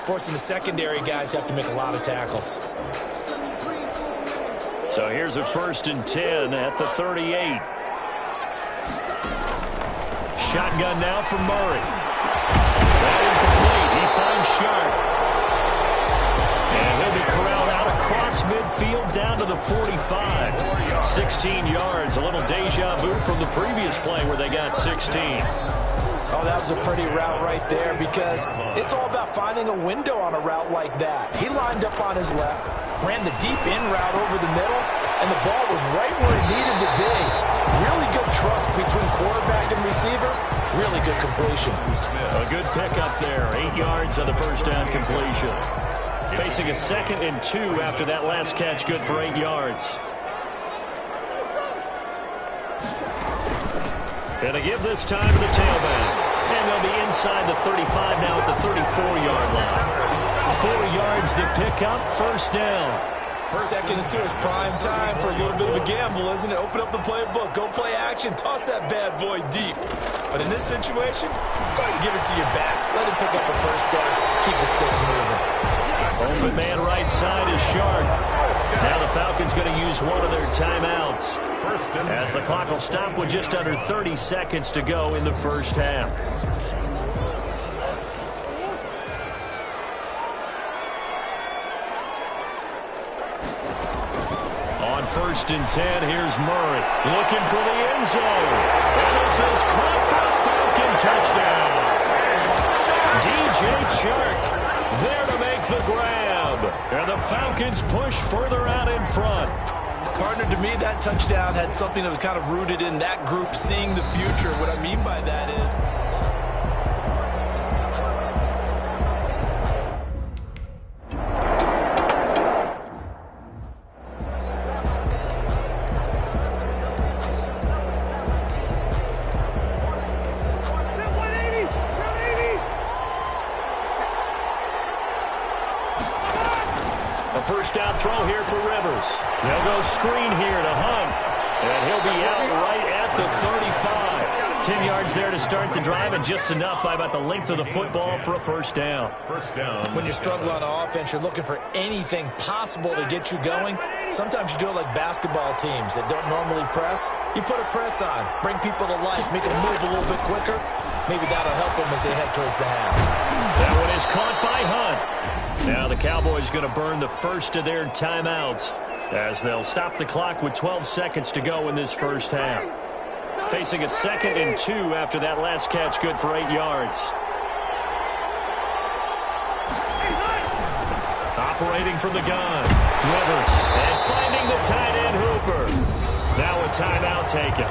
forcing the secondary guys to have to make a lot of tackles. So here's a 1st and 10 at the 38. Shotgun now for Murray. That incomplete. He finds Sharp. And he'll be corralled out across midfield down to the 45. 16 yards. A little deja vu from the previous play where they got 16. Oh, that was a pretty route right there because it's all about finding a window on a route like that. He lined up on his left, ran the deep in route over the middle, and the ball was right where it needed to be. Really good trust between quarterback and receiver. Really good completion. A good pickup there. 8 yards on the first down completion. Facing a 2nd and 2 after that last catch, good for 8 yards. And they give this time to the tailback. And they'll be inside the 35 now at the 34-yard line. 4 yards the pickup, first down. 2nd and 2 is prime time for a little bit of a gamble, isn't it? Open up the playbook, go play action, toss that bad boy deep. But in this situation, go ahead and give it to your back. Let him pick up a first down, keep the sticks moving. Open man right side is Sharp. Now the Falcons going to use one of their timeouts, as the clock will stop with just under 30 seconds to go in the first half. On 1st and 10, here's Murray looking for the end zone. And this is caught for a Falcon touchdown. DJ Chark there to make the grab. And the Falcons push further out in front. Partner, to me, that touchdown had something that was kind of rooted in that group seeing the future. What I mean by that is first down throw here for Rivers. They'll go screen here to Hunt. And he'll be out right at the 35. 10 yards there to start the drive, and just enough by about the length of the football for a first down. When you struggle on offense, you're looking for anything possible to get you going. Sometimes you do it like basketball teams that don't normally press. You put a press on, bring people to life, make them move a little bit quicker. Maybe that'll help them as they head towards the half. That one is caught by Hunt. Now the Cowboys going to burn the first of their timeouts as they'll stop the clock with 12 seconds to go in this first half. Facing a 2nd and 2 after that last catch, good for 8 yards. Operating from the gun, Rivers, and finding the tight end Hooper. Now a timeout taken.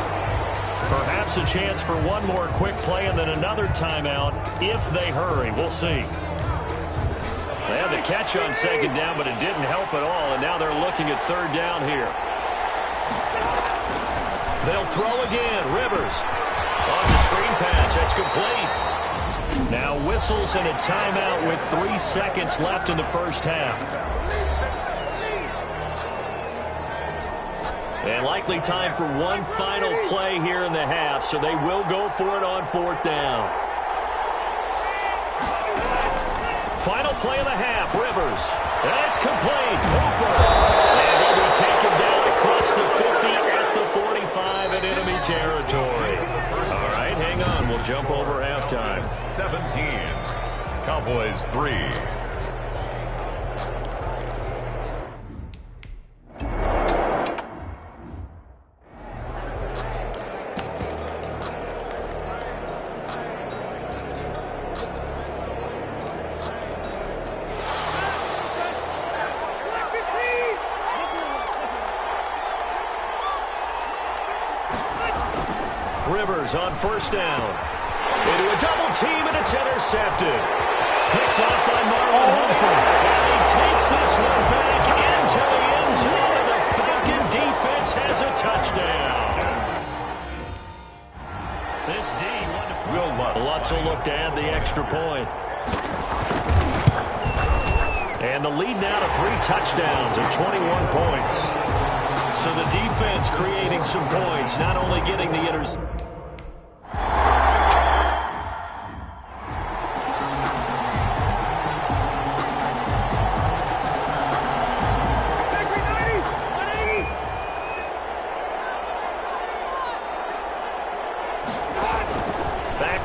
Perhaps a chance for one more quick play and then another timeout if they hurry. We'll see. They had the catch on 2nd down, but it didn't help at all, and now they're looking at 3rd down here. They'll throw again. Rivers. Launch a screen pass. That's complete. Now whistles and a timeout with 3 seconds left in the first half. And likely time for one final play here in the half, so they will go for it on 4th down. Final play of the half, Rivers. That's complete. Hooper. And he'll be taken down across the 50 at the 45 in enemy territory. All right, hang on. We'll jump over halftime. 17. Cowboys 3. Rivers on 1st down. Into a double team, and it's intercepted. Picked off by Marlon Humphrey. And he takes this one back into the end zone, and the Falcon defense has a touchdown. This D, Lutz will look to add the extra point. And the lead now to 3 touchdowns and 21 points. So the defense creating some points, not only getting the interception.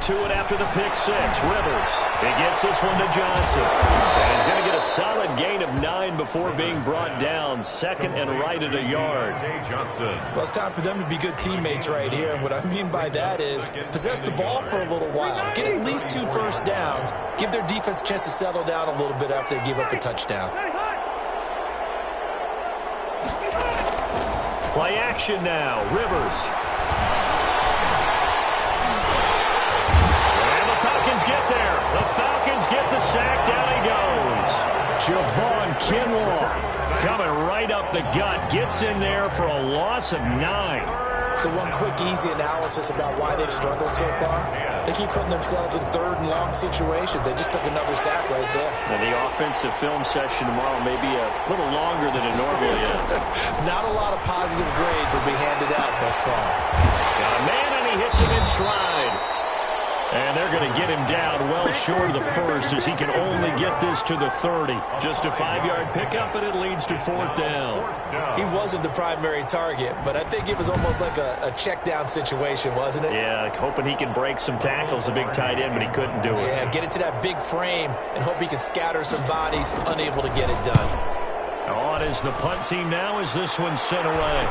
to it after the pick six. Rivers, he gets this one to Johnson. And he's going to get a solid gain of 9 before being brought down. Second and right at a yard. Well, it's time for them to be good teammates right here. And what I mean by that is possess the ball for a little while. Get at least 2 first downs. Give their defense a chance to settle down a little bit after they give up a touchdown. Play action now. Rivers. And the Falcons get there. The Falcons get the sack. Down he goes. Javon Kinlaw coming right up the gut. Gets in there for a loss of 9. So one quick, easy analysis about why they've struggled so far. They keep putting themselves in third and long situations. They just took another sack right there. And the offensive film session tomorrow may be a little longer than it normally is. Not a lot of positive grades will be handed out thus far. Got a man, and he hits him in stride. And they're going to get him down well short of the first as he can only get this to the 30. Just a 5-yard pickup, and it leads to 4th down. He wasn't the primary target, but I think it was almost like a check down situation, wasn't it? Yeah, hoping he can break some tackles, a big tight end, but he couldn't do it. Yeah, get it to that big frame and hope he can scatter some bodies, unable to get it done. On is the punt team now as this one's sent away.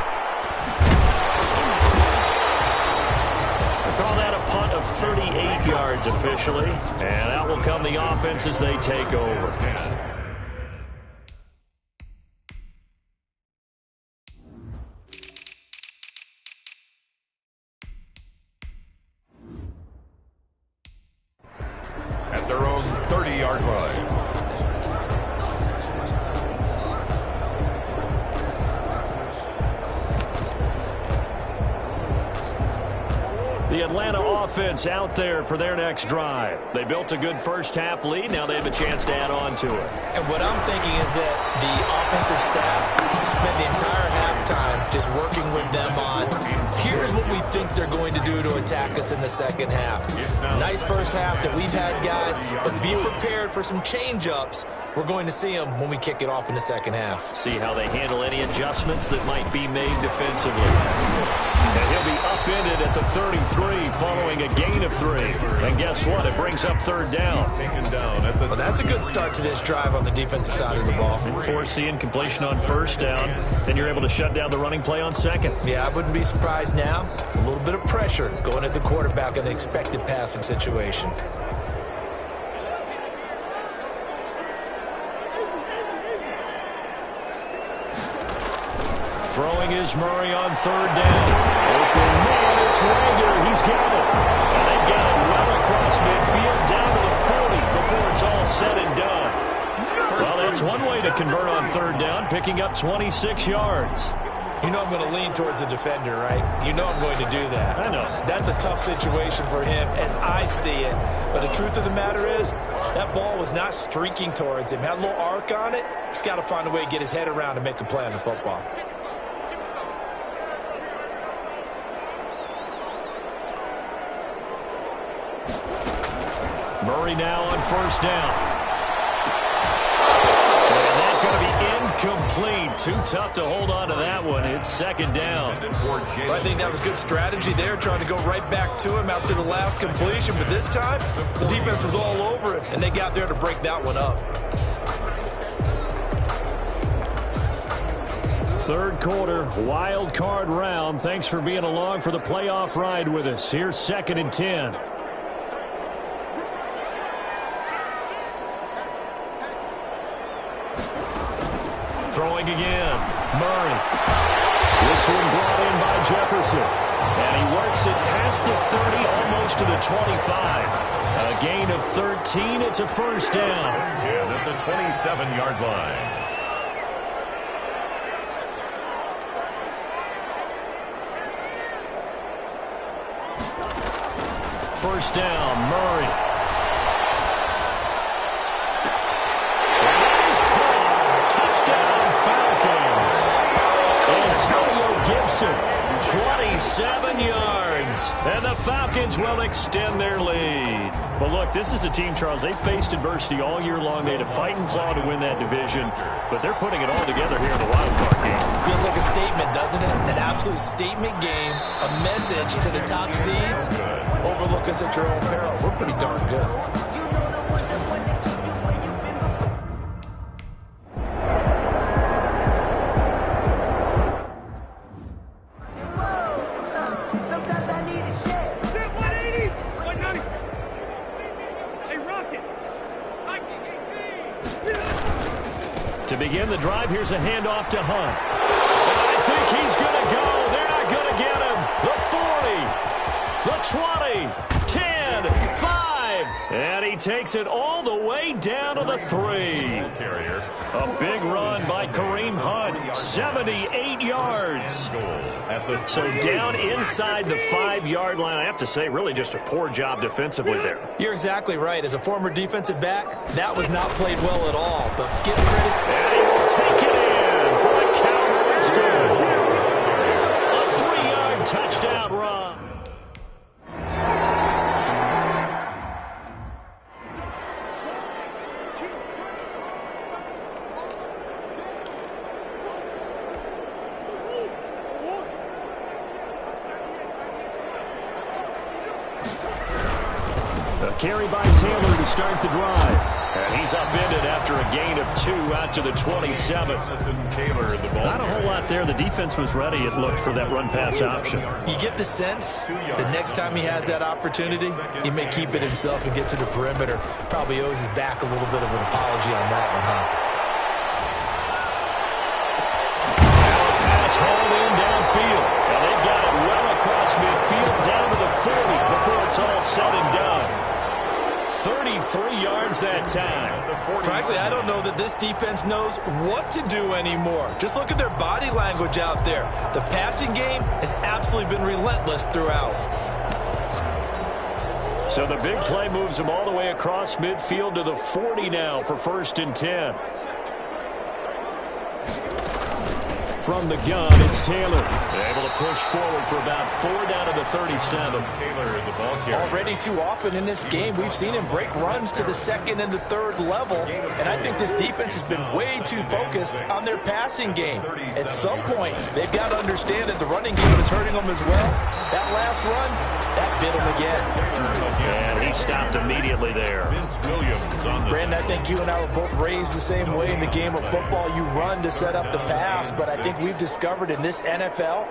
Call that a punt of 38 yards officially, and out will come the offense as they take over. At their own 30-yard line. The Atlanta offense out there for their next drive. They built a good first-half lead. Now they have a chance to add on to it. And what I'm thinking is that the offensive staff spent the entire halftime just working with them on, here's what we think they're going to do to attack us in the second half. Nice first half that we've had, guys, but be prepared for some change-ups. We're going to see them when we kick it off in the second half. See how they handle any adjustments that might be made defensively. And he'll be upended at the 33 following a gain of 3. And guess what? It brings up 3rd down. Well, that's a good start to this drive on the defensive side of the ball. Forcing incompletion on 1st down. Then you're able to shut down the running play on 2nd. Yeah, I wouldn't be surprised now. A little bit of pressure going at the quarterback in an expected passing situation. Throwing is Murray on 3rd down. Open man, it's Rager. He's got it. And they've got it well across midfield down to the 40 before it's all said and done. Well, that's one way to convert on 3rd down, picking up 26 yards. You know I'm going to lean towards the defender, right? You know I'm going to do that. I know. That's a tough situation for him as I see it. But the truth of the matter is, that ball was not streaking towards him. Had a little arc on it. He's got to find a way to get his head around and make a play on the football. Murray now on 1st down. And that's going to be incomplete. Too tough to hold on to that one. It's 2nd down. Well, I think that was good strategy there, trying to go right back to him after the last completion. But this time, the defense was all over him, and they got there to break that one up. 3rd quarter, wild card round. Thanks for being along for the playoff ride with us. Here's 2nd and 10. Throwing again. Murray. This one brought in by Jefferson. And he works it past the 30, almost to the 25. A gain of 13. It's a 1st down. At the 27-yard line. First down, Murray. Antonio Gibson, 27 yards. and the Falcons will extend their lead. But look, this is a team, Charles, they faced adversity all year long. They had to fight and claw to win that division, but they're putting it all together here in the wild card game. Feels like a statement, doesn't it? An absolute statement game, a message to the top seeds. Overlook us at your own peril. We're pretty darn good. To begin the drive, here's a handoff to Hunt. And I think he's going to go. They're not going to get him. The 40, the 20, 10, 5. And he takes it all the way down to the 3. A big run by Kareem Hunt, 78 yards. So down inside the 5-yard line. I have to say, really just a poor job defensively there. You're exactly right. As a former defensive back, that was not played well at all. But give credit. And he will take it in for the Cowboys score. A 3-yard touchdown run. A carry by Taylor to start the drive. And he's upended after a gain of 2 out to the 27. Not a whole lot there. The defense was ready, it looked, for that run-pass option. You get the sense that next time he has that opportunity, he may keep it himself and get to the perimeter. Probably owes his back a little bit of an apology on that one, huh? Now a pass hauled in downfield. And they've got it well across midfield down to the 40 before it's all said and done. 33 yards that time. Frankly, I don't know that this defense knows what to do anymore. Just look at their body language out there. The passing game has absolutely been relentless throughout. So the big play moves them all the way across midfield to the 40 now for 1st and 10. From the gun, it's Taylor. Able to push forward for about 4 down to the 37. Taylor in the ball carrier. Already too often in this game, we've seen him break runs to the 2nd and the 3rd level. And I think this defense has been way too focused on their passing game. At some point, they've got to understand that the running game is hurting them as well. That last run, that bit him again. And he stopped immediately there. Brandon, I think you and I were both raised the same way in the game of football. You run to set up the pass, but I think we've discovered in this NFL,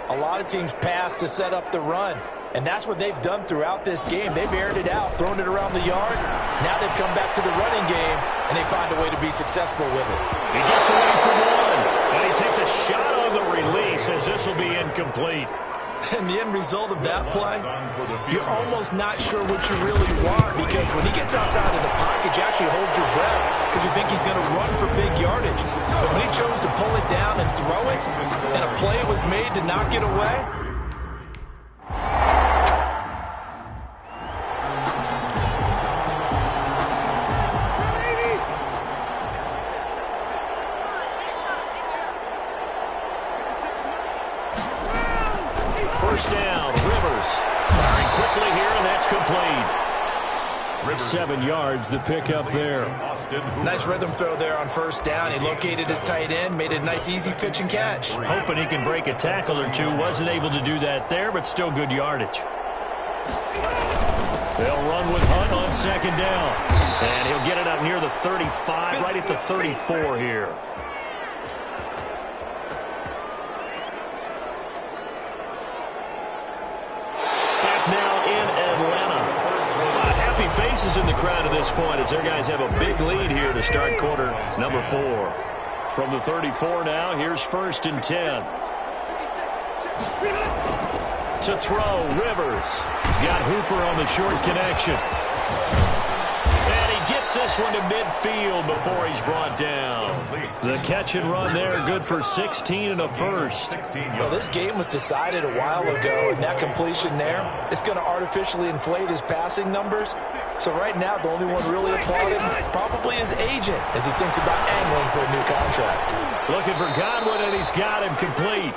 a lot of teams pass to set up the run. And that's what they've done throughout this game. They've aired it out, thrown it around the yard. Now they've come back to the running game, and they find a way to be successful with it. He gets away from one, and he takes a shot on the release as this will be incomplete. And the end result of that play, you're almost not sure what you really want, because when he gets outside of the pocket, you actually hold your breath because you think he's going to run for big yardage. But when he chose to pull it down and throw it, and a play was made to knock it away, First down, Rivers. Firing quickly here, and that's complete. 7 yards, the pickup there. nice rhythm throw there on 1st down. He located his tight end, made it a nice easy pitch and catch. Hoping he can break a tackle or two. Wasn't able to do that there, but still good yardage. They'll run with Hunt on 2nd down. And he'll get it up near the 35, right at the 34 here. Faces in the crowd at this point as their guys have a big lead here to start quarter number 4. From the 34 now, here's 1st and 10. To throw, Rivers. He's got Hooper on the short connection. And he gets this one to midfield before he's brought down. The catch and run there, good for 16 and a first. Well, this game was decided a while ago, and that completion there is going to artificially inflate his passing numbers. So right now, the only one really applauding probably his agent as he thinks about angling for a new contract. Looking for Godwin, and he's got him complete.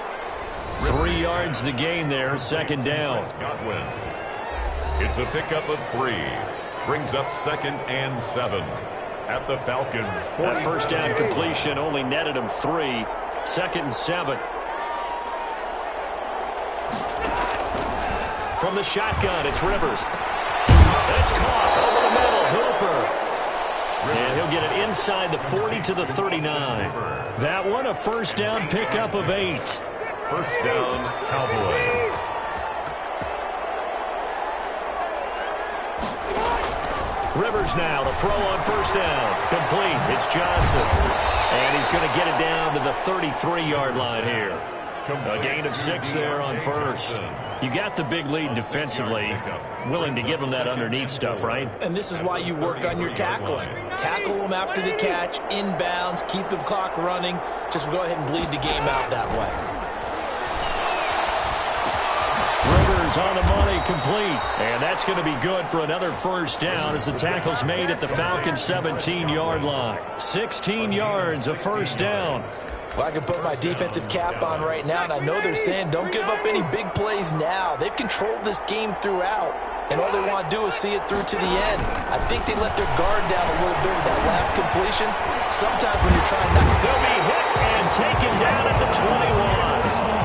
3 yards to gain there, second down. Godwin. It's a pickup of 3. Brings up 2nd and 7 at the Falcons. That first down completion only netted him 3. 2nd and 7. From the shotgun, it's Rivers. It's caught over the middle. Hooper. And he'll get it inside the 40 to the 39. That one, a first down pickup of 8. First down, Cowboys. Rivers now to throw on first down. Complete. It's Johnson. And he's going to get it down to the 33-yard line here. A gain of 6 there on first. You got the big lead defensively. Willing to give them that underneath stuff, right? And this is why you work on your tackling. Tackle them after the catch, inbounds, keep the clock running. Just go ahead and bleed the game out that way. Rivers on the money, complete. And that's going to be good for another first down as the tackle's made at the Falcons' 17-yard line. 16 yards, a first down. Well, I can put my defensive cap on right now, and I know they're saying don't give up any big plays now. They've controlled this game throughout, and all they want to do is see it through to the end. I think they let their guard down a little bit with that last completion. Sometimes when you're trying to... They'll be hit and taken down at the 21.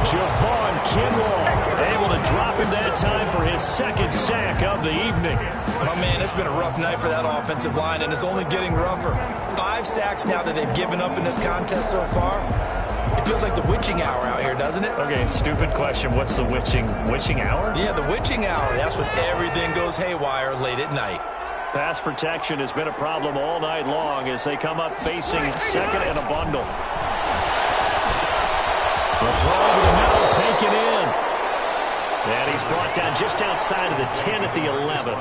Javon Kinlaw able to drop him that time for his 2nd sack of the evening. Oh, man, it's been a rough night for that offensive line, and it's only getting rougher. 5 sacks now that they've given up in this contest so far. It feels like the witching hour out here, doesn't it? Okay, stupid question. What's the witching hour? Yeah, the witching hour. That's when everything goes haywire late at night. Pass protection has been a problem all night long as they come up facing 2nd and a bundle. The throw over the middle, taken in. And he's brought down just outside of the 10 at the 11.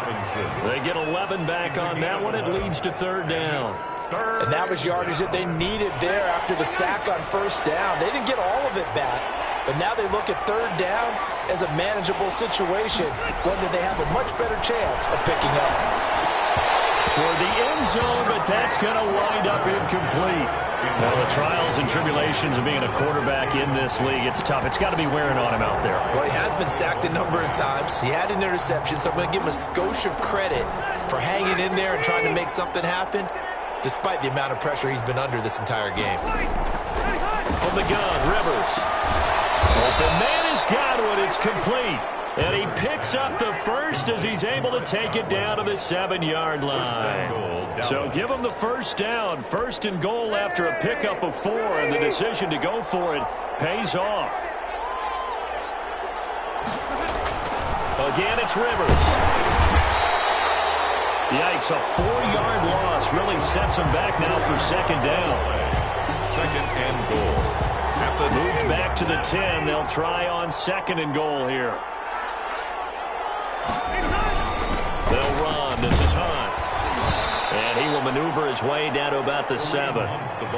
They get 11 back on that one. It leads to 3rd down. And that was yardage that they needed there after the sack on first down. They didn't get all of it back, but now they look at 3rd down as a manageable situation, whether they have a much better chance of picking up. Toward the end zone, but that's going to wind up incomplete. Well, the trials and tribulations of being a quarterback in this league, it's tough. It's got to be wearing on him out there. Well, he has been sacked a number of times. He had an interception, so I'm going to give him a skosh of credit for hanging in there and trying to make something happen, despite the amount of pressure he's been under this entire game. From the gun, Rivers. Open man is Godwin. It's complete. And he picks up the first as he's able to take it down to the 7-yard line. So give him the first down. 1st and goal after a pickup of 4, and the decision to go for it pays off. Again, it's Rivers. Yikes, a 4-yard loss really sets him back now for 2nd down. 2nd and goal. Moved back to the 10. They'll try on 2nd and goal here. They'll run. This is Hunt. And he will maneuver his way down to about the 7.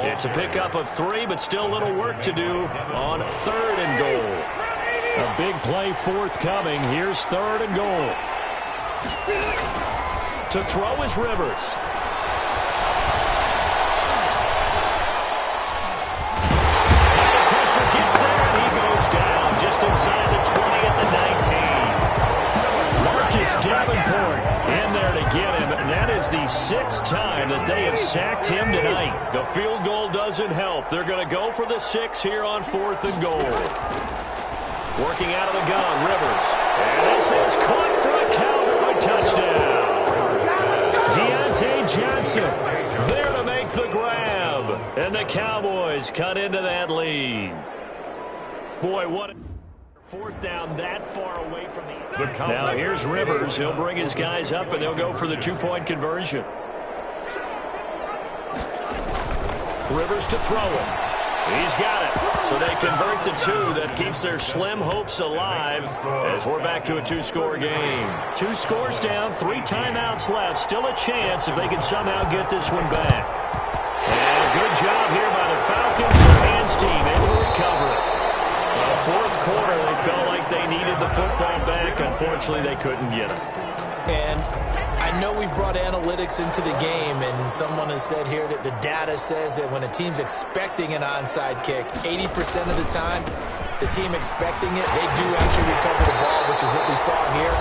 It's a pickup of 3, but still a little work to do on 3rd and goal. A big play forthcoming. Here's 3rd and goal. To throw is Rivers. The pressure gets there, and he goes down just inside the 20 at the 19. Marcus Davenport in there to get him, and that is the 6th time that they have sacked him tonight. The field goal doesn't help. They're going to go for the 6 here on 4th and goal. Working out of the gun, Rivers. And this is caught for a Cowboy touchdown. Deontay Johnson there to make the grab. And the Cowboys cut into that lead. Boy, what a 4th down that far away from the... Now here's Rivers. He'll bring his guys up, and they'll go for the 2-point conversion. Rivers to throw it. He's got it. So they convert the 2. That keeps their slim hopes alive as we're back to a 2-score game. 2 scores down, 3 timeouts left. Still a chance if they can somehow get this one back. And a good job here by the Falcons. Their hands team able to recover it. 4th quarter, they felt like they needed the football back. Unfortunately, they couldn't get it. And I know we've brought analytics into the game, and someone has said here that the data says that when a team's expecting an onside kick, 80% of the time, the team expecting it, they do actually recover the ball, which is what we saw here.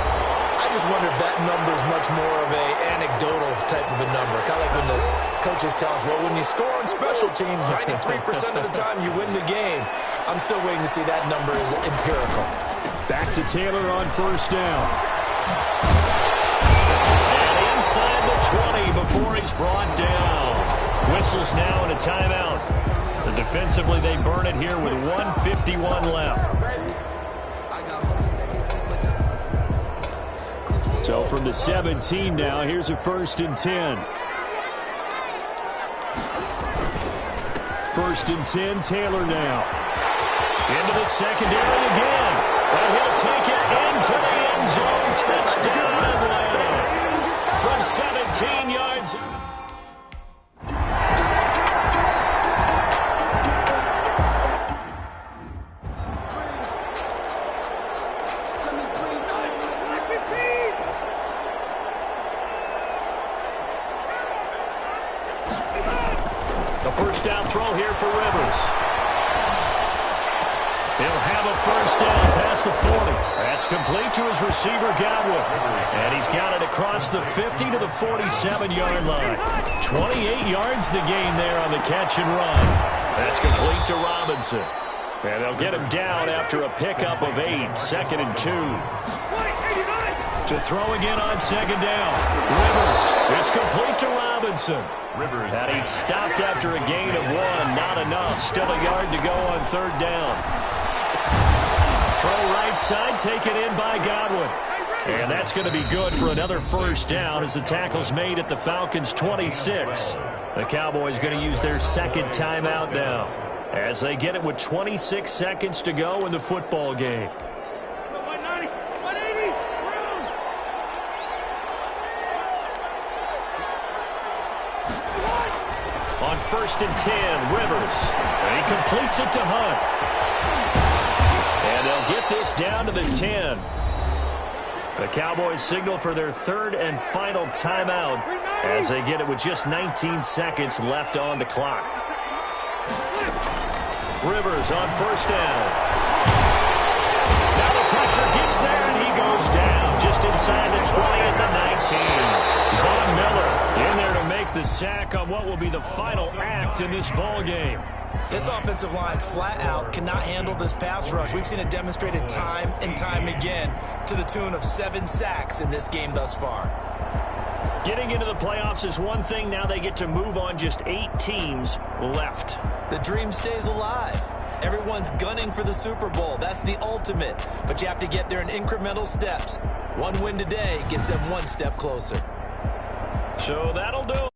I just wonder if that number is much more of an anecdotal type of a number. Kind of like when the coaches tell us, well, when you score on special teams, 93% of the time you win the game. I'm still waiting to see that number is empirical. Back to Taylor on first down. And inside the 20 before he's brought down. Whistles now and a timeout. So defensively they burn it here with 1:51 left. So from the 17 now, here's a 1st and 10. 1st and 10, Taylor now. Into the secondary again. And he'll take it into the end zone. Touchdown Atlanta. From 17 yards. The first down throw here for Rivers. He'll have a first down past the 40. That's complete to his receiver, Godwin. And he's got it across the 50 to the 47-yard line. 28 yards the gain there on the catch and run. That's complete to Robinson. And they'll get him down after a pickup of 8, 2nd and 2. To throw again on 2nd down. Rivers. It's complete to Robinson. And he's stopped after a gain of 1. Not enough. Still a yard to go on 3rd down. Throw right side, taken in by Godwin. And that's going to be good for another first down as the tackle's made at the Falcons' 26. The Cowboys going to use their 2nd timeout now as they get it with 26 seconds to go in the football game. On 1st and 10, Rivers. And he completes it to Hunt. And they'll get this down to the 10. The Cowboys signal for their 3rd and final timeout as they get it with just 19 seconds left on the clock. Rivers on 1st down. Now the pressure gets there and he goes down just inside the 20 at the 19. Von Miller in there to make the sack on what will be the final act in this ball game. This offensive line flat out cannot handle this pass rush. We've seen it demonstrated time and time again to the tune of 7 sacks in this game thus far. Getting into the playoffs is one thing. Now they get to move on. Just 8 teams left. The dream stays alive. Everyone's gunning for the Super Bowl. That's the ultimate. But you have to get there in incremental steps. One win today gets them 1 step closer. So that'll do it.